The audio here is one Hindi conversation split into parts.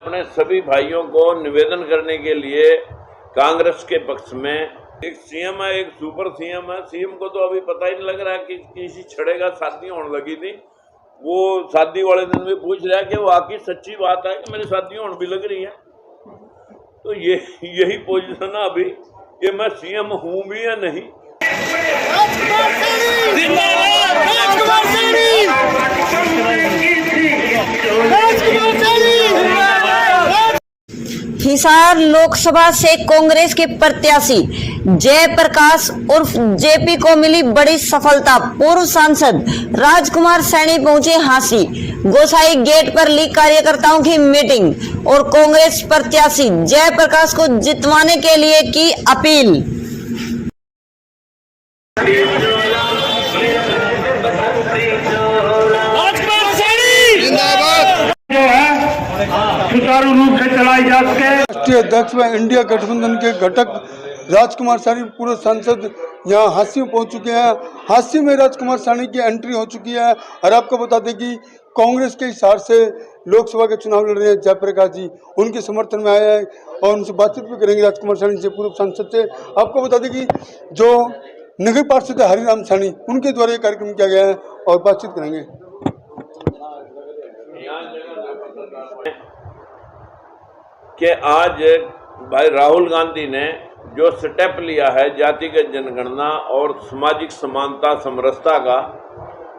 अपने सभी भाइयों को निवेदन करने के लिए कांग्रेस के पक्ष में एक सीएम है, एक सुपर सीएम है। सीएम को तो अभी पता ही नहीं लग रहा कि किसी छड़े का शादी होने लगी थी। वो शादी वाले दिन भी पूछ रहा है कि वो आखिर सच्ची बात है कि मेरी शादी होने भी लग रही है। तो यही पोजीशन है अभी कि मैं सीएम हूं भी या नहीं। हिसार लोकसभा से कांग्रेस के प्रत्याशी जयप्रकाश उर्फ जेपी को मिली बड़ी सफलता। पूर्व सांसद राजकुमार सैनी पहुंचे हांसी। गोसाई गेट पर ली कार्यकर्ताओं की मीटिंग और कांग्रेस प्रत्याशी जयप्रकाश को जितवाने के लिए की अपील। सुचारू रूप से चलाई जा सके। राष्ट्रीय अध्यक्ष व इंडिया गठबंधन के घटक राजकुमार सैनी पूर्व सांसद यहाँ हांसी में पहुंच चुके हैं। हांसी में राजकुमार सैनी की एंट्री हो चुकी है और आपको बता दें कि कांग्रेस के हिसार से लोकसभा के चुनाव लड़ रहे हैं जयप्रकाश जी, उनके समर्थन में आए हैं और उनसे बातचीत भी करेंगे राजकुमार सैनी से, पूर्व सांसद से। आपको बता दें कि जो नगर पार्षद है हरिराम सैनी, उनके द्वारा ये कार्यक्रम किया गया है और बातचीत करेंगे। कि आज भाई राहुल गांधी ने जो स्टेप लिया है जातिगत जनगणना और सामाजिक समानता समरसता का,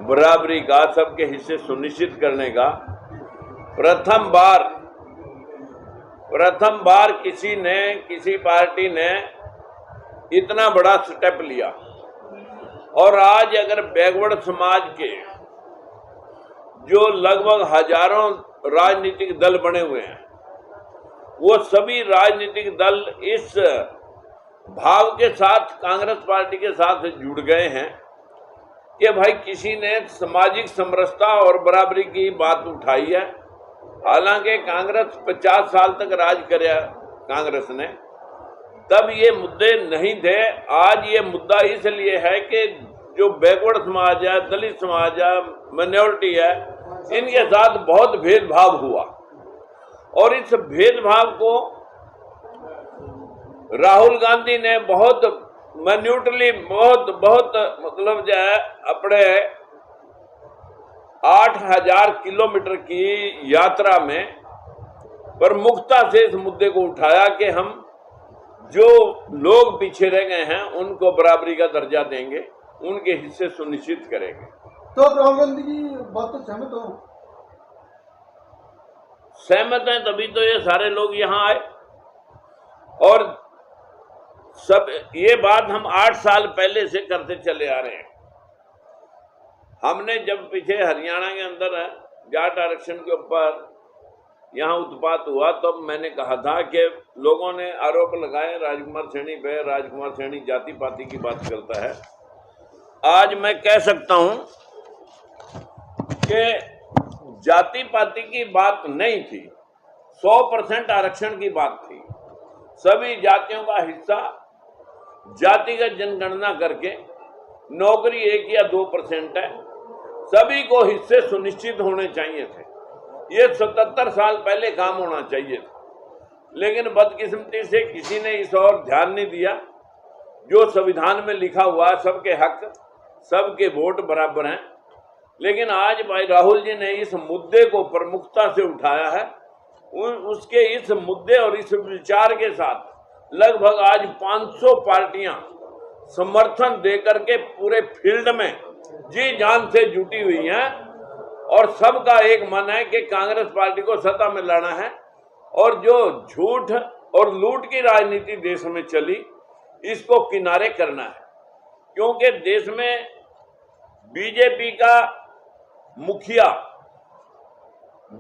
बराबरी का, सबके हिस्से सुनिश्चित करने का, प्रथम बार किसी पार्टी ने इतना बड़ा स्टेप लिया। और आज अगर बैकवर्ड समाज के जो लगभग हजारों राजनीतिक दल बने हुए हैं, वो सभी राजनीतिक दल इस भाव के साथ कांग्रेस पार्टी के साथ जुड़ गए हैं कि भाई किसी ने सामाजिक समरसता और बराबरी की बात उठाई है। हालांकि कांग्रेस 50 साल तक राज किया कांग्रेस ने, तब ये मुद्दे नहीं थे। आज ये मुद्दा इसलिए है कि जो बैकवर्ड समाज है, दलित समाज है, माइनॉरिटी है, इनके साथ बहुत भेदभाव हुआ। और इस भेदभाव को राहुल गांधी ने बहुत मैन्यूटली बहुत मतलब जो है अपने 8000 किलोमीटर की यात्रा में प्रमुखता से इस मुद्दे को उठाया कि हम जो लोग पीछे रह गए हैं उनको बराबरी का दर्जा देंगे, उनके हिस्से सुनिश्चित करेंगे। तो आप राहुल गांधी की बात तो सहमत हो? सहमत हैं, तभी तो ये सारे लोग यहाँ आए। और सब ये बात हम 8 साल पहले से करते चले आ रहे हैं। हमने जब पीछे हरियाणा के अंदर जाट आरक्षण के ऊपर यहाँ उत्पात हुआ, तब तो मैंने कहा था कि लोगों ने आरोप लगाए राजकुमार सैनी पे, राजकुमार सैनी जाति पाति की बात करता है। आज मैं कह सकता हूँ कि जाति पाति की बात नहीं थी, 100% आरक्षण की बात थी। सभी जातियों का हिस्सा जातिगत जनगणना करके नौकरी 1 या 2% है, सभी को हिस्से सुनिश्चित होने चाहिए थे। ये 77 साल पहले काम होना चाहिए था, लेकिन बदकिस्मती से किसी ने इस ओर ध्यान नहीं दिया। जो संविधान में लिखा हुआ सबके हक, सबके वोट बराबर हैं। लेकिन आज भाई राहुल जी ने इस मुद्दे को प्रमुखता से उठाया है। उसके इस मुद्दे और इस विचार के साथ लगभग आज 500 पार्टियां समर्थन देकर के पूरे फील्ड में जी जान से जुटी हुई हैं। और सबका एक मन है कि कांग्रेस पार्टी को सत्ता में लाना है और जो झूठ और लूट की राजनीति देश में चली, इसको किनारे करना है। क्योंकि देश में बीजेपी का मुखिया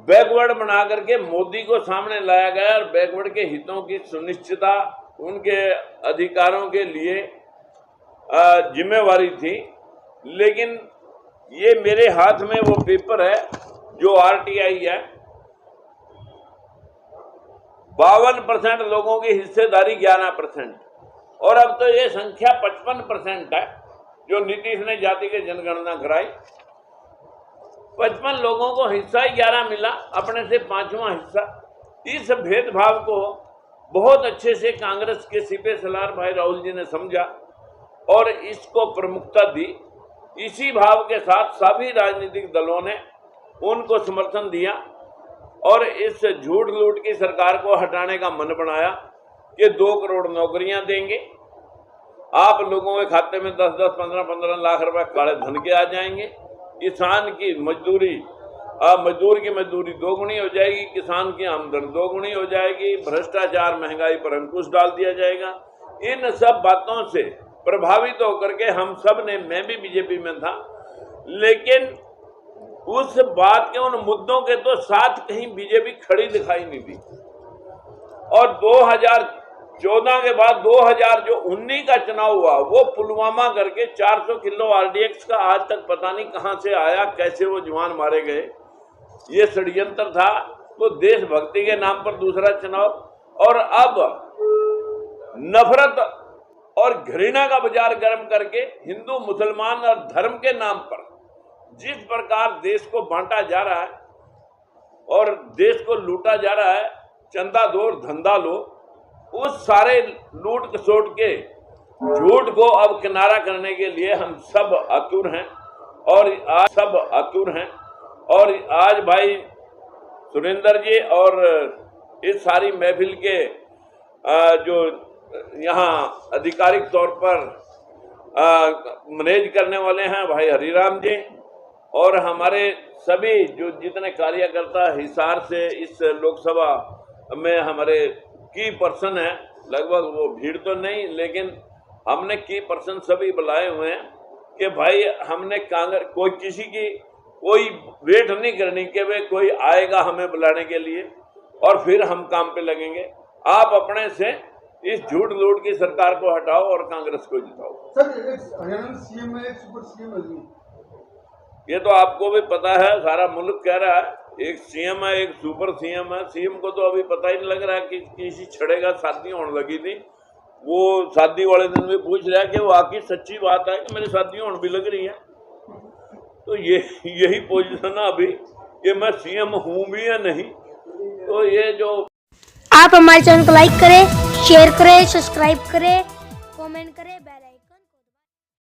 बैकवर्ड बना करके मोदी को सामने लाया गया और बैकवर्ड के हितों की सुनिश्चितता, उनके अधिकारों के लिए जिम्मेवारी थी। लेकिन ये मेरे हाथ में वो पेपर है जो आरटीआई है, 52% लोगों की हिस्सेदारी 11%, और अब तो ये संख्या 55% है जो नीतीश ने जाति की जनगणना कराई। 55 लोगों को हिस्सा ही 11 मिला, अपने से 5वां हिस्सा। इस भेदभाव को बहुत अच्छे से कांग्रेस के सीपे सलार भाई राहुल जी ने समझा और इसको प्रमुखता दी। इसी भाव के साथ सभी राजनीतिक दलों ने उनको समर्थन दिया और इस झूठ लूट की सरकार को हटाने का मन बनाया कि 2 करोड़ नौकरियां देंगे, आप लोगों के खाते में 10-10, 15-15 लाख रुपए काले धन के आ जाएंगे, किसान की मजदूरी मजदूर की मजदूरी 2 गुनी हो जाएगी, किसान की आमदनी 2 गुनी हो जाएगी, भ्रष्टाचार महंगाई पर अंकुश डाल दिया जाएगा। इन सब बातों से प्रभावित होकर के हम सब ने, मैं भी बीजेपी में था, लेकिन उस बात के उन मुद्दों के तो साथ कहीं बीजेपी खड़ी दिखाई नहीं दी। और 2014 के बाद 2019 का चुनाव हुआ, वो पुलवामा करके 400 किलो आरडीएक्स का आज तक पता नहीं कहां से आया, कैसे वो जवान मारे गए, ये षड्यंत्र था। तो देशभक्ति के नाम पर दूसरा चुनाव, और अब नफरत और घृणा का बाजार गर्म करके हिंदू मुसलमान और धर्म के नाम पर जिस प्रकार देश को बांटा जा रहा है और देश को लूटा जा रहा है, चंदा दो धंधा लो, उस सारे लूट खसोट के झूठ को अब किनारा करने के लिए हम सब आतुर हैं और आज भाई सुरेंद्र जी और इस सारी महफिल के जो यहाँ आधिकारिक तौर पर मैनेज करने वाले हैं भाई हरिराम जी और हमारे सभी जो जितने कार्यकर्ता हिसार से इस लोकसभा में हमारे की पर्सन है, लगभग वो भीड़ तो नहीं लेकिन हमने की पर्सन सभी बुलाए हुए हैं कि भाई हमने कांग्रेस कोई किसी की कोई वेट नहीं करनी कि वे कोई आएगा हमें बुलाने के लिए और फिर हम काम पे लगेंगे। आप अपने से इस झूठ लूट की सरकार को हटाओ और कांग्रेस को जिताओ। सर हरियाणा में सीएम है, एक सुपर सीएम है, ये तो आपको भी पता है, सारा मुल्क कह रहा है, एक सीएम है एक सुपर सीएम है। सीएम को तो अभी पता ही नहीं लग रहा है कि किसी छड़े का शादी होने लगी थी, वो शादी वाले दिन भी पूछ रहा है कि वो आखिर सच्ची बात है कि मेरी शादी होने भी लग रही है। तो यही पोजीशन है अभी कि मैं सीएम हूं भी या नहीं। तो ये जो आप हमारे चैनल को लाइक करें, शेयर करें, सब्सक्राइब करें, कमेंट करें, बेल